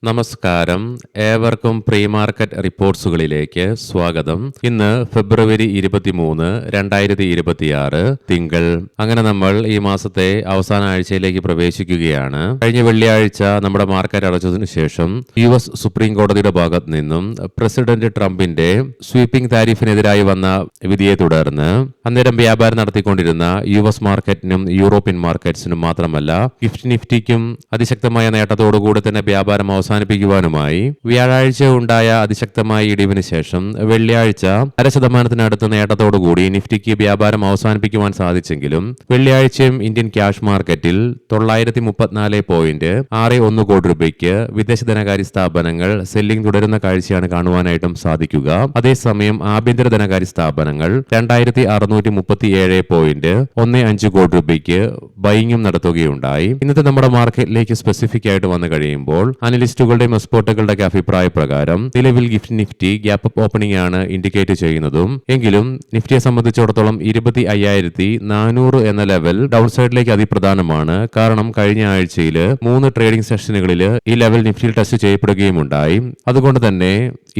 നമസ്കാരം. ഏവർക്കും pre market റിപ്പോർട്ട്സുകളിലേക്ക് സ്വാഗതം. ഇന്ന് ഫെബ്രുവരി 23, 2026 തിങ്കൾ. അങ്ങനെ നമ്മൾ ഈ മാസത്തെ അവസാന ആഴ്ചയിലേക്ക് പ്രവേശിക്കുകയാണ്. കഴിഞ്ഞ വെള്ളിയാഴ്ച നമ്മുടെ മാർക്കറ്റ് അടച്ചതിനു ശേഷം US സുപ്രീം കോടതിയുടെ ഭാഗത്ത് നിന്നും പ്രസിഡന്റ് ട്രംപിന്റെ സ്വീപ്പിംഗ് താരിഫിനെതിരായി വന്ന വിധിയെ തുടർന്ന് അന്നേരം വ്യാപാരം നടത്തിക്കൊണ്ടിരുന്ന US മാർക്കറ്റിനും യൂറോപ്യൻ മാർക്കറ്റ്സിനും മാത്രമല്ല ഗിഫ്റ്റ് നിഫ്റ്റിക്കും അതിശക്തമായ നേട്ടത്തോടുകൂടി തന്നെ വ്യാപാരം അവസാനിപ്പിക്കുവാനുമായി വ്യാഴാഴ്ച ഉണ്ടായ അതിശക്തമായ ഇടിവിന് ശേഷം വെള്ളിയാഴ്ച 0.5% നേട്ടത്തോടുകൂടി നിഫ്റ്റിക്ക് വ്യാപാരം അവസാനിപ്പിക്കുവാൻ സാധിച്ചെങ്കിലും വെള്ളിയാഴ്ചയും ഇന്ത്യൻ ക്യാഷ് മാർക്കറ്റിൽ 934.61 കോടി രൂപയ്ക്ക് വിദേശ ധനകാര്യ സ്ഥാപനങ്ങൾ സെല്ലിംഗ് തുടരുന്ന കാഴ്ചയാണ് കാണുവാനായിട്ടും സാധിക്കുക. അതേസമയം ആഭ്യന്തര ധനകാര്യ സ്ഥാപനങ്ങൾ 2637.15 കോടി രൂപയ്ക്ക് ബൈങ്ങും നടത്തുകയുണ്ടായി. ഇന്നത്തെ നമ്മുടെ മാർക്കറ്റിലേക്ക് സ്പെസിഫിക് ആയിട്ട് വന്നു കഴിയുമ്പോൾ അനലിസ്റ്റുകളുടെയും എക്സ്പേർട്ടുകളുടെ അഭിപ്രായ പ്രകാരം നിലവിൽ gift Nifty gap up opening ആണ് ഇൻഡിക്കേറ്റ് ചെയ്യുന്നതും എങ്കിലും നിഫ്റ്റിയെ സംബന്ധിച്ചിടത്തോളം 25,400 എന്ന ലെവൽ ഡൗൺ സൈഡിലേക്ക് അതിപ്രധാനമാണ്. കാരണം കഴിഞ്ഞ ആഴ്ചയിൽ 3 ട്രേഡിംഗ് സെഷനുകളിൽ ഈ ലെവൽ നിഫ്റ്റിയിൽ ടെസ്റ്റ് ചെയ്യപ്പെടുകയും ഉണ്ടായി. അതുകൊണ്ട് തന്നെ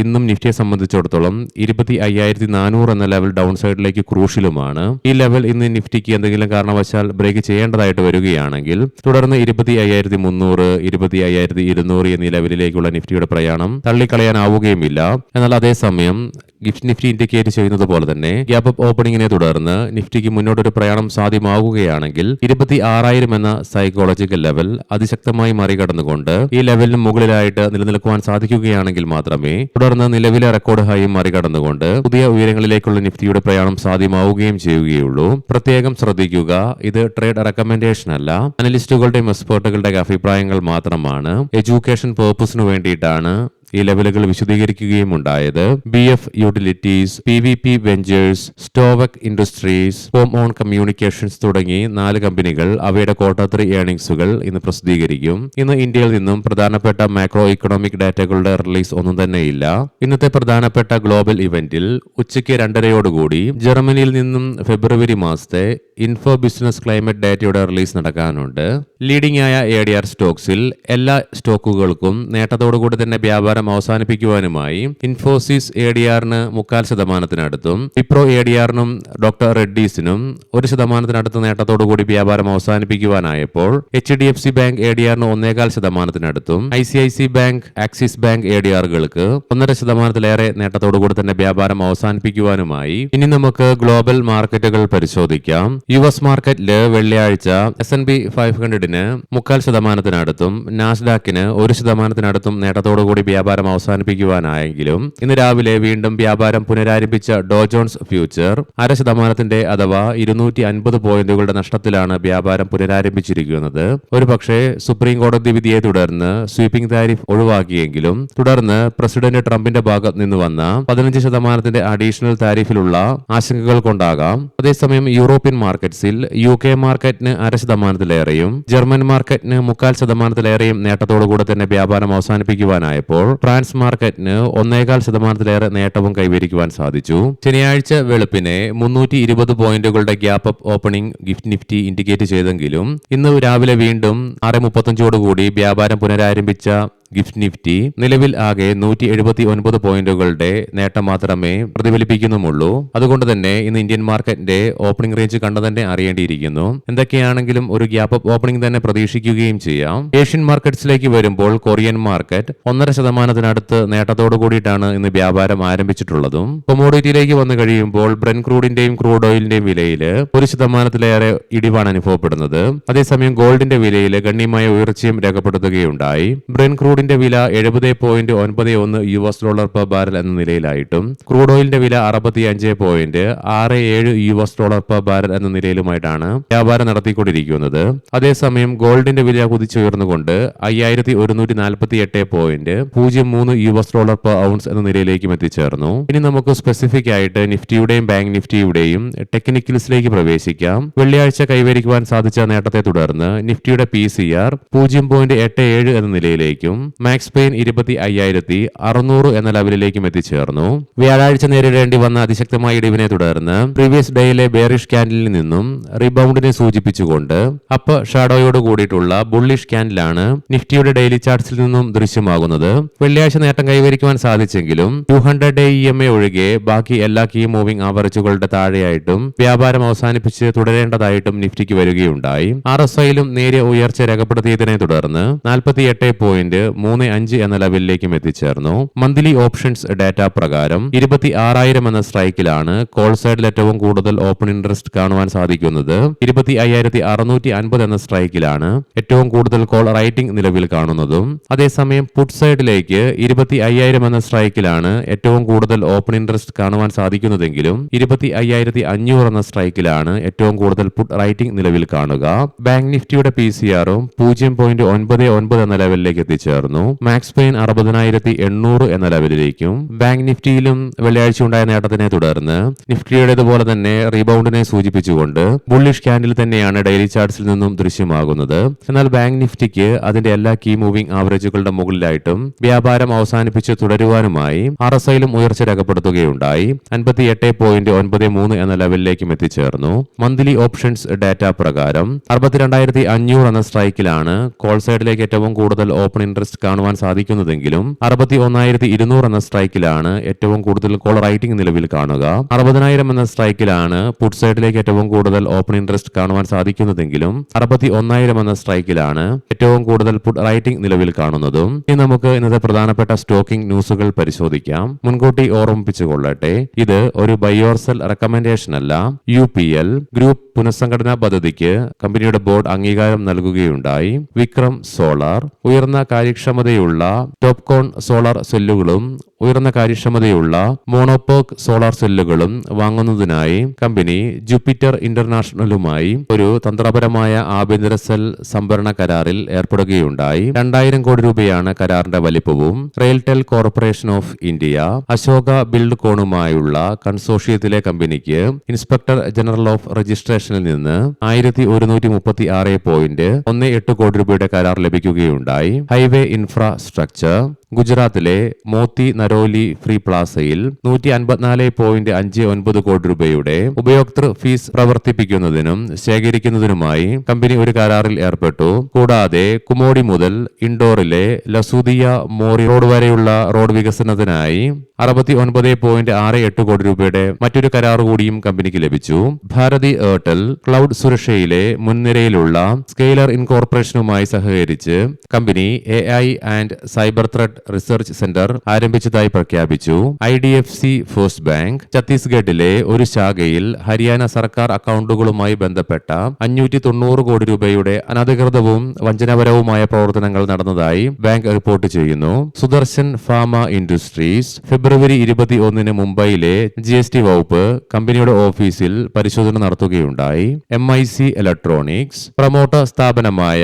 ഇന്നും നിഫ്റ്റിയെ സംബന്ധിച്ചിടത്തോളം 25,400 എന്ന ലെവൽ ഡൗൺ സൈഡിലേക്ക് ക്രൂഷ്യലുമാണ്. ഈ ലെവൽ ഇന്ന് നിഫ്റ്റിക്ക് എന്തെങ്കിലും കാരണവശാൽ ബ്രേക്ക് ചെയ്യേണ്ടതായിട്ട് വരികയാണെങ്കിൽ തുടർന്ന് 25,300, 25,200 എന്നീ ലെവലിലേക്കുള്ള നിഫ്റ്റിയുടെ പ്രയാണം തള്ളിക്കളയാനാവുകയുമില്ല. എന്നാൽ അതേസമയം ഗിഫ്റ്റ് നിഫ്റ്റി ഇൻഡിക്കേറ്റ് ചെയ്യുന്നത് പോലെ തന്നെ ഗ്യാപ്പ് അപ്പ് ഓപ്പണിംഗിനെ തുടർന്ന് നിഫ്റ്റിക്ക് മുന്നോട്ടൊരു പ്രയാണം സാധ്യമാവുകയാണെങ്കിൽ 26,000 എന്ന സൈക്കോളജിക്കൽ ലെവൽ അതിശക്തമായി മറികടന്നുകൊണ്ട് ഈ ലെവലിന് മുകളിലായിട്ട് നിലനിൽക്കുവാൻ സാധിക്കുകയാണെങ്കിൽ മാത്രമേ തുടർന്ന് നിലവിലെ റെക്കോർഡ് ഹൈയും മറികടന്നുകൊണ്ട് പുതിയ ഉയരങ്ങളിലേക്കുള്ള നിഫ്റ്റിയുടെ പ്രയാണം സാധ്യമാവുകയും ചെയ്യുകയുള്ളൂ. പ്രത്യേകം ശ്രദ്ധിക്കുക, ഇത് ട്രേഡ് റെക്കമെൻഡേഷൻ അല്ല, അനലിസ്റ്റുകളുടെയും എക്സ്പേർട്ടുകളുടെ അഭിപ്രായങ്ങൾ മാത്രമാണ്. എഡ്യൂക്കേഷൻ പേർപ്പസിനു വേണ്ടിയിട്ടാണ് ഈ ലെവലുകൾ വിശദീകരിക്കുകയും ഉണ്ടായത്. BF utilities, PVP ventures, Stovec industries, home on communications തുടങ്ങി 4 കമ്പനികൾ അവയുടെ Q3 ഏർണിംഗ്സുകൾ ഇന്ന് പ്രസിദ്ധീകരിക്കും. ഇന്ന് ഇന്ത്യയിൽ നിന്നും പ്രധാനപ്പെട്ട മാക്രോ ഇക്കണോമിക് ഡാറ്റകളുടെ റിലീസ് ഒന്നും തന്നെയില്ല. ഇന്നത്തെ പ്രധാനപ്പെട്ട ഗ്ലോബൽ ഇവന്റിൽ ഉച്ചയ്ക്ക് 2:30 ജർമ്മനിയിൽ നിന്നും ഫെബ്രുവരി മാസത്തെ ഇൻഫോ ബിസിനസ് ക്ലൈമറ്റ് ഡാറ്റയുടെ റിലീസ് നടക്കാനുണ്ട്. ലീഡിംഗ് ആയ ADR സ്റ്റോക്സിൽ എല്ലാ സ്റ്റോക്കുകൾക്കും നേട്ടത്തോടുകൂടി തന്നെ വ്യാപാരം അവസാനിപ്പിക്കുവാനുമായി ഇൻഫോസിസ് ADRന് 0.25%, വിപ്രോ ADRനും ഡോക്ടർ റെഡ്ഡീസിനും 1% നേട്ടത്തോടുകൂടി വ്യാപാരം അവസാനിപ്പിക്കുവാനായപ്പോൾ HDFC ബാങ്ക് ADRന് 1.25%, ICIC ബാങ്ക്, ആക്സിസ് ബാങ്ക് ADRകൾക്ക് 1.5%-ലേറെ നേട്ടത്തോടുകൂടി തന്നെ വ്യാപാരം അവസാനിപ്പിക്കുവാനുമായി ഇനി നമുക്ക് ഗ്ലോബൽ മാർക്കറ്റുകൾ പരിശോധിക്കാം. US മാർക്കറ്റില് വെള്ളിയാഴ്ച S&P 500ന് 0.5%-നടുത്തും നാസ്ഡാക്കിന് 1%-നടുത്തും നേട്ടത്തോടുകൂടി വ്യാപാരം അവസാനിപ്പിക്കുവാനായെങ്കിലും ഇന്ന് രാവിലെ വീണ്ടും വ്യാപാരം പുനരാരംഭിച്ച ഡോ ജോൺസ് ഫ്യൂച്ചർ 0.5% അഥവാ 250 പോയിന്റുകളുടെ നഷ്ടത്തിലാണ് വ്യാപാരം പുനരാരംഭിച്ചിരിക്കുന്നത്. ഒരുപക്ഷെ സുപ്രീം കോടതി വിധിയെ തുടർന്ന് സ്വീപ്പിംഗ് താരിഫ് ഒഴിവാക്കിയെങ്കിലും തുടർന്ന് പ്രസിഡന്റ് ട്രംപിന്റെ ഭാഗത്ത് നിന്ന് വന്ന 15% അഡീഷണൽ താരിഫിലുള്ള ആശങ്കകൾ കൊണ്ടാകാം. അതേസമയം യൂറോപ്യൻ മാർക്കറ്റ്സിൽ UK മാർക്കറ്റിന് 0.5%-ലേറെയും ജർമ്മൻ മാർക്കറ്റിന് 0.25%-ലേറെയും നേട്ടത്തോടുകൂടെ തന്നെ വ്യാപാരം അവസാനിപ്പിക്കുവാനായപ്പോൾ ഫ്രാൻസ് മാർക്കറ്റിന് 1.25%-ലേറെ നേട്ടവും കൈവരിക്കുവാൻ സാധിച്ചു. ശനിയാഴ്ച വെളുപ്പിനെ 320 പോയിന്റുകളുടെ gap up opening gift Nifty indicate ചെയ്തെങ്കിലും ഇന്ന് രാവിലെ വീണ്ടും 6:35 വ്യാപാരം പുനരാരംഭിച്ച ഗിഫ്റ്റ് നിഫ്റ്റി നിലവിൽ ആകെ 179 പോയിന്റുകളുടെ നേട്ടം മാത്രമേ പ്രതിഫലിപ്പിക്കുന്നുമുള്ളൂ. അതുകൊണ്ട് തന്നെ ഇന്ന് ഇന്ത്യൻ മാർക്കറ്റിന്റെ ഓപ്പണിംഗ് റേഞ്ച് കണ്ടു തന്നെ അറിയേണ്ടിയിരിക്കുന്നു. എന്തൊക്കെയാണെങ്കിലും ഒരു ഗ്യാപ്പ് അപ്പ് ഓപ്പണിംഗ് തന്നെ പ്രതീക്ഷിക്കുകയും ചെയ്യാം. ഏഷ്യൻ മാർക്കറ്റ്സിലേക്ക് വരുമ്പോൾ കൊറിയൻ മാർക്കറ്റ് 1.5%-നടുത്ത് നേട്ടത്തോടു കൂടിയിട്ടാണ് ഇന്ന് വ്യാപാരം ആരംഭിച്ചിട്ടുള്ളതും. കൊമോഡിറ്റിയിലേക്ക് വന്നു കഴിയുമ്പോൾ ബ്രെൻ ക്രൂഡിന്റെയും ക്രൂഡ് ഓയിലിന്റെയും വിലയിൽ 1%-ലേറെ ഇടിവാണ് അനുഭവപ്പെടുന്നത്. അതേസമയം ഗോൾഡിന്റെ വിലയിൽ ഗണ്യമായ ഉയർച്ചയും രേഖപ്പെടുത്തുകയുണ്ടായി. ബ്രെൻ ക്രൂഡിന്റെ വില $70.91 പെർ ബാരൽ എന്ന നിലയിലായിട്ടും ക്രൂഡ് ഓയിലിന്റെ വില $65.67 പെർ ബാരൽ എന്ന നിലയിലുമായിട്ടാണ് വ്യാപാരം നടത്തിക്കൊണ്ടിരിക്കുന്നത്. അതേസമയം ഗോൾഡിന്റെ വില കുതിച്ചുയർന്നുകൊണ്ട് $5148.03 പെർ ഔൺസ് എന്ന നിലയിലേക്കും എത്തിച്ചേർന്നു. ഇനി നമുക്ക് സ്പെസിഫിക് ആയിട്ട് നിഫ്റ്റിയുടെയും ബാങ്ക് നിഫ്റ്റിയുടെയും ടെക്നിക്കൽസിലേക്ക് പ്രവേശിക്കാം. വെള്ളിയാഴ്ച കൈവരിക്കുവാൻ സാധിച്ച നേട്ടത്തെ തുടർന്ന് നിഫ്റ്റിയുടെ PCR 0.87 എന്ന നിലയിലേക്കും മാക്സ് പെയിൻ 25,600 എന്ന ലെവലിലേക്കും എത്തിച്ചേർന്നു. വ്യാഴാഴ്ച നേരിടേണ്ടി വന്ന അതിശക്തമായ ഇടിവിനെ തുടർന്ന് പ്രീവിയസ് ഡേയിലെ ബെയറിഷ് ക്യാൻഡിലിൽ നിന്നും റീബൗണ്ടിനെ സൂചിപ്പിച്ചുകൊണ്ട് അപ്പ് ഷാഡോയോട് കൂടിയിട്ടുള്ള ബുള്ളിഷ് ക്യാൻഡിലാണ് നിഫ്റ്റിയുടെ ഡെയിലി ചാർട്ട്സിൽ നിന്നും ദൃശ്യമാകുന്നത്. വെള്ളിയാഴ്ച നേട്ടം കൈവരിക്കുവാൻ സാധിച്ചെങ്കിലും 200 ഡേ EMA ഒഴികെ ബാക്കി എല്ലാ കീ മൂവിംഗ് ആവറേജുകളുടെ താഴെയായിട്ടും വ്യാപാരം അവസാനിപ്പിച്ച് തുടരേണ്ടതായിട്ടും നിഫ്റ്റിക്ക് വരികയുണ്ടായി. RSIയിലും നേരിയ ഉയർച്ച രേഖപ്പെടുത്തിയതിനെ തുടർന്ന് 48.35 എന്ന ലെവലിലേക്കും എത്തിച്ചേർന്നു. മന്ത്ലി ഓപ്ഷൻസ് ഡാറ്റ പ്രകാരം 26,000 എന്ന സ്ട്രൈക്കിലാണ് കോൾ സൈഡിൽ ഏറ്റവും കൂടുതൽ ഓപ്പൺ ഇൻട്രസ്റ്റ് കാണുവാൻ സാധിക്കുന്നത്. 25,650 എന്ന സ്ട്രൈക്കിലാണ് ഏറ്റവും കൂടുതൽ കോൾ റൈറ്റിംഗ് നിലവിൽ കാണുന്നതും. അതേസമയം പുട്ട് സൈഡിലേക്ക് 25,000 എന്ന സ്ട്രൈക്കിലാണ് ഏറ്റവും കൂടുതൽ ഓപ്പൺ ഇൻട്രസ്റ്റ് കാണുവാൻ സാധിക്കുന്നതെങ്കിലും 25,500 എന്ന സ്ട്രൈക്കിലാണ് ഏറ്റവും കൂടുതൽ പുട്ട് റൈറ്റിംഗ് നിലവിൽ കാണുക. ബാങ്ക് നിഫ്റ്റിയുടെ PCRും 0.99 എന്ന ലെവലിലേക്ക് എത്തിച്ചേർന്നു. മാക്സ് പെയിൻ 60,800 എന്ന ലെവലിലേക്കും. ബാങ്ക് നിഫ്റ്റിയിലും വെള്ളിയാഴ്ച ഉണ്ടായ നേട്ടത്തിനെ തുടർന്ന് നിഫ്റ്റിയുടേതുപോലെ തന്നെ റീബൗണ്ടിനെ സൂചിപ്പിച്ചുകൊണ്ട് ബുള്ളിഷ് ക്യാൻഡിൽ തന്നെയാണ് ഡെയിലി ചാർട്ട്സിൽ നിന്നും ദൃശ്യമാകുന്നത്. എന്നാൽ ബാങ്ക് നിഫ്റ്റിക്ക് അതിന്റെ എല്ലാ കീ മൂവിംഗ് ആവറേജുകളുടെ മുകളിലായിട്ടും വ്യാപാരം അവസാനിപ്പിച്ച് തുടരുവാനുമായി RSIയിലും ഉയർച്ച രേഖപ്പെടുത്തുകയുണ്ടായി. 58.93 എന്ന ലെവലിലേക്കും എത്തിച്ചേർന്നു. മന്ത്ലി ഓപ്ഷൻസ് ഡാറ്റ പ്രകാരം 62,500 എന്ന സ്ട്രൈക്കിലാണ് കോൾ സൈഡിലേക്ക് ഏറ്റവും കൂടുതൽ ഓപ്പൺ ഇൻട്രസ്റ്റ് കാണുവാൻ സാധിക്കുന്നതെങ്കിലും 61,200 എന്ന സ്ട്രൈക്കിലാണ് ഏറ്റവും കൂടുതൽ കോൾ റൈറ്റിംഗ് നിലവിൽ കാണുക. 60,000 എന്ന സ്ട്രൈക്കിലാണ് പുട്ട് സൈഡിലേക്ക് ഏറ്റവും കൂടുതൽ ഓപ്പൺ ഇൻട്രസ്റ്റ് കാണുവാൻ സാധിക്കുന്നതെങ്കിലും 61,000 എന്ന സ്ട്രൈക്കിലാണ് ഏറ്റവും കൂടുതൽ പുട്ട് റൈറ്റിംഗ് നിലവിൽ കാണുന്നതും. ഇനി നമുക്ക് ഇന്നത്തെ പ്രധാനപ്പെട്ട സ്റ്റോക്കിംഗ് ന്യൂസുകൾ പരിശോധിക്കാം. മുൻകൂട്ടി ഓർമ്മിപ്പിച്ചുകൊള്ളട്ടെ, ഇത് ഒരു ബൈ ഓർ സെൽ റെക്കമെൻഡേഷൻ അല്ല. UPL ഗ്രൂപ്പ് പുനഃസംഘടനാ പദ്ധതിക്ക് കമ്പനിയുടെ ബോർഡ് അംഗീകാരം നൽകുകയുണ്ടായി. വിക്രം സോളാർ ഉയർന്ന കാര്യക്ഷമതയുള്ള ടോപ്കോൺ സോളാർ സെല്ലുകളും ഉയർന്ന കാര്യക്ഷമതയുള്ള മോണോപോക് സോളാർ സെല്ലുകളും വാങ്ങുന്നതിനായി കമ്പനി ജൂപ്പിറ്റർ ഇന്റർനാഷണലുമായി ഒരു തന്ത്രപരമായ ആഭ്യന്തര സെൽ സംഭരണ കരാറിൽ ഏർപ്പെടുകയുണ്ടായി. 2,000 കോടി രൂപയാണ് കരാറിന്റെ വലിപ്പവും. RailTel corporation of India Ashoka ബിൽഡ് കോണുമായുള്ള കൺസോർഷ്യത്തിലെ കമ്പനിക്ക് ഇൻസ്പെക്ടർ ജനറൽ ഓഫ് രജിസ്ട്രേഷനിൽ നിന്ന് 1,136.18 കോടി രൂപയുടെ കരാർ ലഭിക്കുകയുണ്ടായി. ഹൈവേ ഇൻഫ്രാസ്ട്രക്ചർ ഗുജറാത്തിലെ മോത്തി നരോലി ഫ്രീ പ്ലാസയിൽ 154.59 കോടി രൂപയുടെ ഉപയോക്തൃ ഫീസ് പ്രവർത്തിപ്പിക്കുന്നതിനും ശേഖരിക്കുന്നതിനുമായി കമ്പനി ഒരു കരാറിൽ ഏർപ്പെട്ടു. കൂടാതെ കുമോടി മുതൽ ഇൻഡോറിലെ ലസൂദിയ മോറി റോഡ് വരെയുള്ള റോഡ് വികസനത്തിനായി 69.68 കോടി രൂപയുടെ മറ്റൊരു കരാർ കൂടിയും കമ്പനിക്ക് ലഭിച്ചു. ഭാരതി എയർടെൽ ക്ലൗഡ് സുരക്ഷയിലെ മുൻനിരയിലുള്ള സ്കെയിലർ ഇൻകോർപ്പറേഷനുമായി സഹകരിച്ച് company AI and cyber thread research centre ആരംഭിച്ചതായി പ്രഖ്യാപിച്ചു. IDFC ഫസ്റ്റ് ബാങ്ക് ഛത്തീസ്ഗഡിലെ ഒരു ശാഖയിൽ ഹരിയാന സർക്കാർ അക്കൗണ്ടുകളുമായി ബന്ധപ്പെട്ട 590 കോടി രൂപയുടെ അനധികൃതവും വഞ്ചനാപരവുമായ പ്രവർത്തനങ്ങൾ നടന്നതായി ബാങ്ക് റിപ്പോർട്ട് ചെയ്യുന്നു. സുദർശൻ ഫാർമ ഇൻഡസ്ട്രീസ് ഫെബ്രുവരി 21 മുംബൈയിലെ GST വകുപ്പ് കമ്പനിയുടെ ഓഫീസിൽ പരിശോധന നടത്തുകയുണ്ടായി. MIC ഇലക്ട്രോണിക്സ് പ്രമോട്ടർ സ്ഥാപനമായ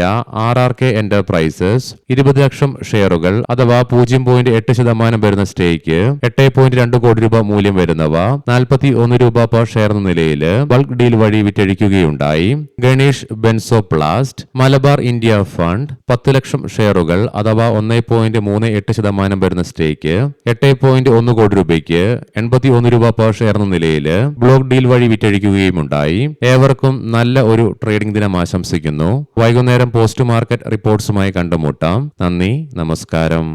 RRK എന്റർപ്രൈസസ് 20 ലക്ഷം ഷെയറുകൾ അഥവാ 0.8% വരുന്ന സ്റ്റേക്ക് 8.2 കോടി രൂപ മൂല്യം വരുന്നവ 41 രൂപ പെർ ഷെയർ എന്ന നിലയിൽ ബൾക്ക് ഡീൽ വഴി വിറ്റഴിക്കുകയുണ്ടായി. ഗണേഷ് ബെൻസോപ്ലാസ്റ്റ് മലബാർ ഇന്ത്യ ഫണ്ട് 10 ലക്ഷം ഷെയറുകൾ അഥവാ 1.38% വരുന്ന സ്റ്റേക്ക് 8.1 കോടി രൂപയ്ക്ക് 81 രൂപ പെർ ഷെയർ എന്ന നിലയിൽ ബ്ലോക്ക് ഡീൽ വഴി വിറ്റഴിക്കുകയുമുണ്ടായി. ഏവർക്കും നല്ല ഒരു ട്രേഡിംഗ് ദിനം ആശംസിക്കുന്നു. വൈകുന്നേരം പോസ്റ്റ് മാർക്കറ്റ് റിപ്പോർട്ട്സുമായി കണ്ടുമുട്ടാം. നന്ദി, നമസ്കാരം.